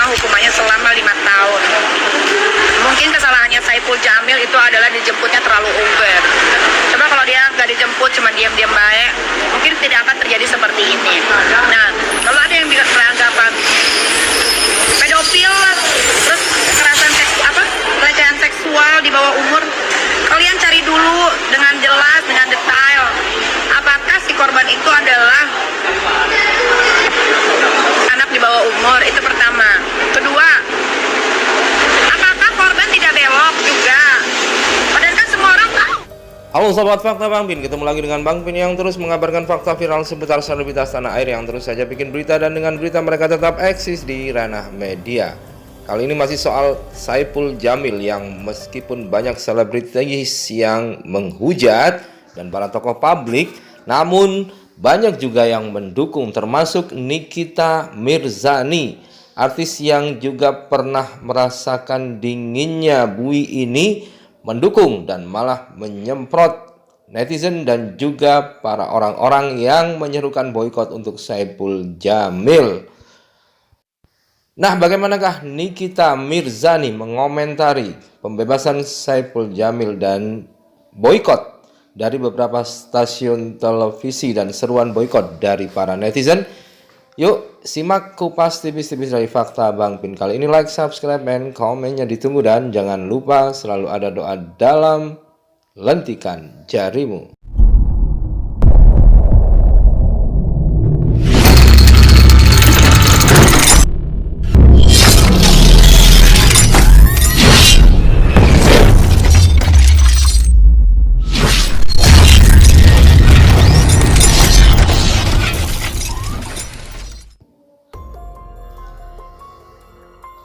menerima hukumannya selama 5 tahun. Mungkin kesalahannya Saipul Jamil itu adalah dijemputnya terlalu over. Coba kalau dia nggak dijemput, cuma diam-diam baik, mungkin tidak akan terjadi seperti ini. Nah, kalau ada yang beranggapan pedofil, terus pelecehan seksual di bawah umur, kalian cari dulu dengan jelas, dengan detail, apakah si korban itu adalah anak di bawah umur. Itu pertama. Kedua, apakah korban tidak belok juga, padahal kan semua orang tahu. Halo Sobat Fakta Bang Pin, ketemu lagi dengan Bang Pin yang terus mengabarkan fakta viral seputar selebritas tanah air yang terus saja bikin berita, dan dengan berita mereka tetap eksis di ranah media. Kali ini masih soal Saipul Jamil yang meskipun banyak selebritis yang menghujat dan para tokoh publik, namun banyak juga yang mendukung, termasuk Nikita Mirzani, artis yang juga pernah merasakan dinginnya bui ini, mendukung dan malah menyemprot netizen dan juga para orang-orang yang menyerukan boikot untuk Saipul Jamil. Nah, bagaimanakah Nikita Mirzani mengomentari pembebasan Saipul Jamil dan boikot dari beberapa stasiun televisi dan seruan boikot dari para netizen? Yuk simak kupas tipis-tipis dari Fakta Bang Pin kali ini. Like, subscribe, dan komennya ditunggu, dan jangan lupa selalu ada doa dalam lentikan jarimu.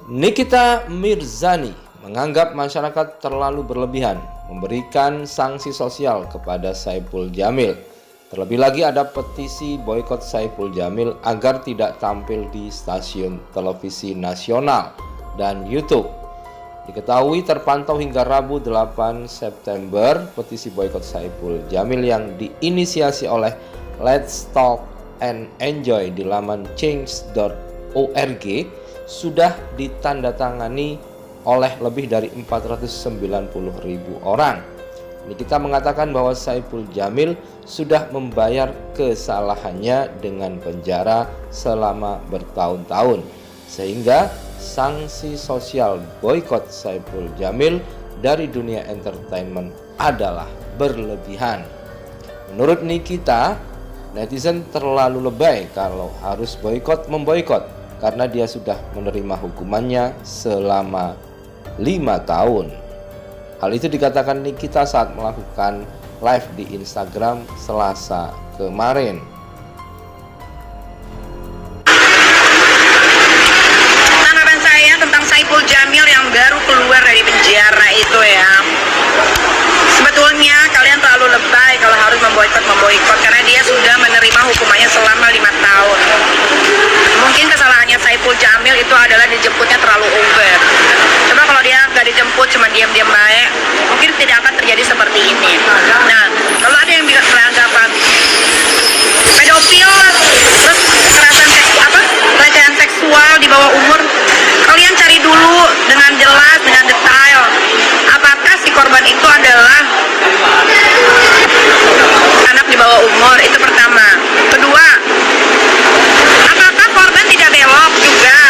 Nikita Mirzani menganggap masyarakat terlalu berlebihan memberikan sanksi sosial kepada Saipul Jamil. Terlebih lagi ada petisi boikot Saipul Jamil agar tidak tampil di stasiun televisi nasional dan YouTube. Diketahui terpantau hingga Rabu 8 September petisi boikot Saipul Jamil yang diinisiasi oleh Let's Talk and Enjoy di laman change.org sudah ditandatangani oleh lebih dari 490.000 orang. Nikita mengatakan bahwa Saipul Jamil sudah membayar kesalahannya dengan penjara selama bertahun-tahun, sehingga sanksi sosial boikot Saipul Jamil dari dunia entertainment adalah berlebihan. Menurut Nikita, netizen terlalu lebay kalau harus memboikot karena dia sudah menerima hukumannya selama 5 tahun. Hal itu dikatakan Nikita saat melakukan live di Instagram Selasa kemarin. Tanggapan saya tentang Saipul Jamil yang baru keluar dari penjara itu ya, sebetulnya kalian terlalu lebay kalau harus memboikot karena dia sudah menerima hukumannya selama 5 tahun. Mungkin kesalahannya Saipul Jamil itu adalah dijemputnya terlalu over. Coba kalau dia nggak dijemput, cuma diam-diam baik, mungkin tidak akan terjadi seperti ini. Nah, kalau ada yang beranggapan pedofil, terus pelecehan seksual di bawah umur, kalian cari dulu dengan jelas, dengan detail, apakah si korban itu adalah anak di bawah umur. Itu pertama. Kedua, apakah korban tidak belok juga,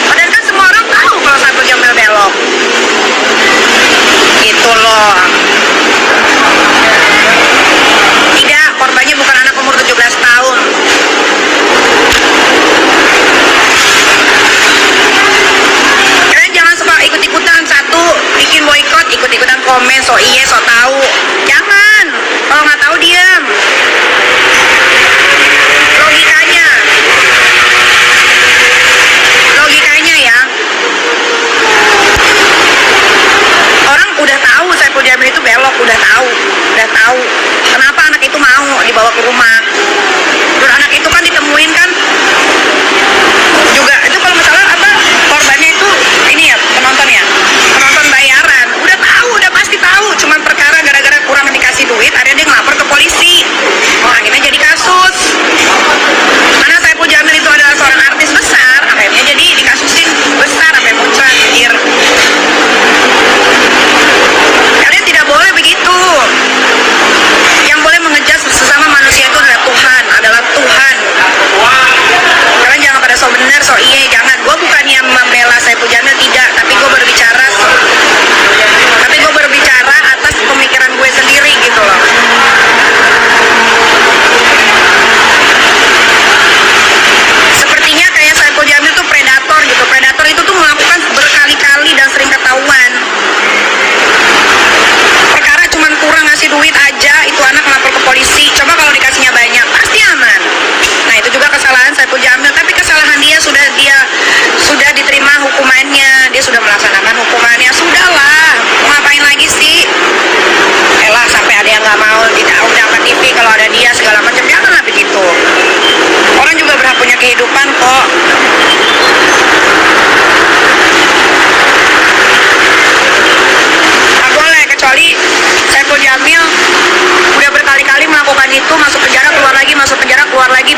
padahal kan semua orang tahu kalau Saipul Jamil belok. Gitu loh. Tidak, korbannya bukan anak umur 17 tahun. Kalian jangan suka ikut-ikutan, satu bikin boikot, ikut-ikutan komen, so iya, so tahu. Jangan. Kalau nggak tahu diam. Logikanya ya, orang udah tahu Saipul Jamil itu belok, udah tahu. Kenapa anak itu mau dibawa ke rumah? Terus anak itu kan ditemuin kan juga, itu kalau misalnya korbannya itu ini ya, penonton bayaran, udah tahu, udah pasti tahu, cuman perkara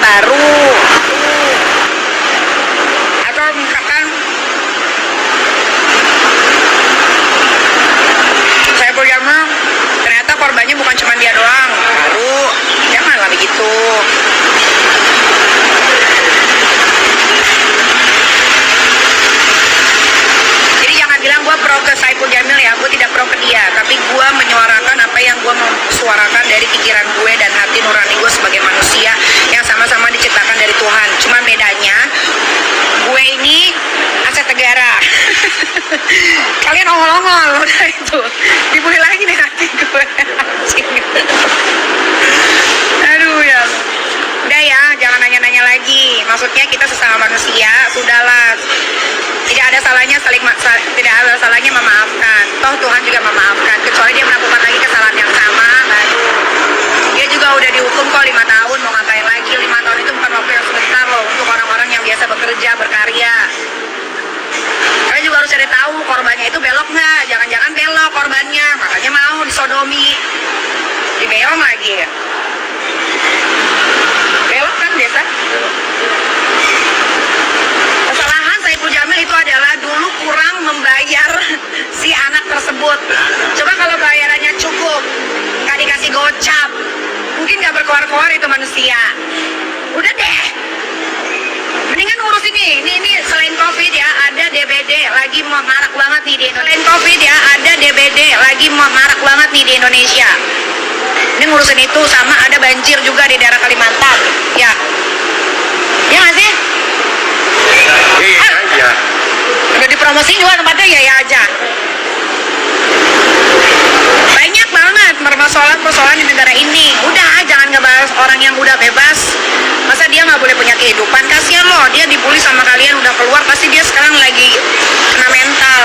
baru, atau misalkan Saiful Jamil ternyata korbannya bukan cuma dia doang, baru janganlah begitu. Jadi jangan bilang gue pro ke Saiful Jamil ya, gue tidak pro ke dia, tapi gue menyuarakan apa yang gue mau suarakan dari pikiran gue dan hati nurani gue sebagai manusia yang sama-sama diciptakan dari Tuhan. Cuma bedanya gue ini aset negara. Kalian ongol-ongol, udah itu dibully lagi deh hati gue. Aduh ya, udah ya, jangan nanya-nanya lagi. Maksudnya kita sesama manusia, sudahlah. Tidak ada salahnya tidak ada salahnya memaafkan. Toh Tuhan juga memaafkan. Kecuali dia melakukan lagi kesalahan yang sama, baru dia juga udah dihukum kok 5 tahun. Mau ngapain lagi? 5 tahun itu bukan waktu yang sebentar loh untuk orang-orang yang biasa bekerja, berkarya. Kalian juga harus cari tahu korbannya itu belok nggak. Jangan-jangan belok korbannya, makanya mau disodomi, dibelong lagi. Belok kan biasa. Kesalahan Saiful Jamil itu adalah dulu kurang membayar si anak tersebut. Coba kalau bayarannya cukup, nggak dikasih gocap, mungkin nggak berkoar-koar itu manusia. Udah deh, mendingan urus ini selain COVID ya, ada DBD lagi marak banget nih di Indonesia. Selain COVID ya, ada DBD lagi marak banget nih di Indonesia. Ini ngurusin itu, sama ada banjir juga di daerah Kalimantan. Ya, ya nggak sih? Iya. Udah dipromosi juga tempatnya ya aja. Banyak banget persoalan-persoalan di negara ini. Udah, jangan ngebahas orang yang udah bebas. Masa dia nggak boleh punya kehidupan? Kasian loh, dia dibully sama kalian udah keluar, pasti dia sekarang lagi kena mental.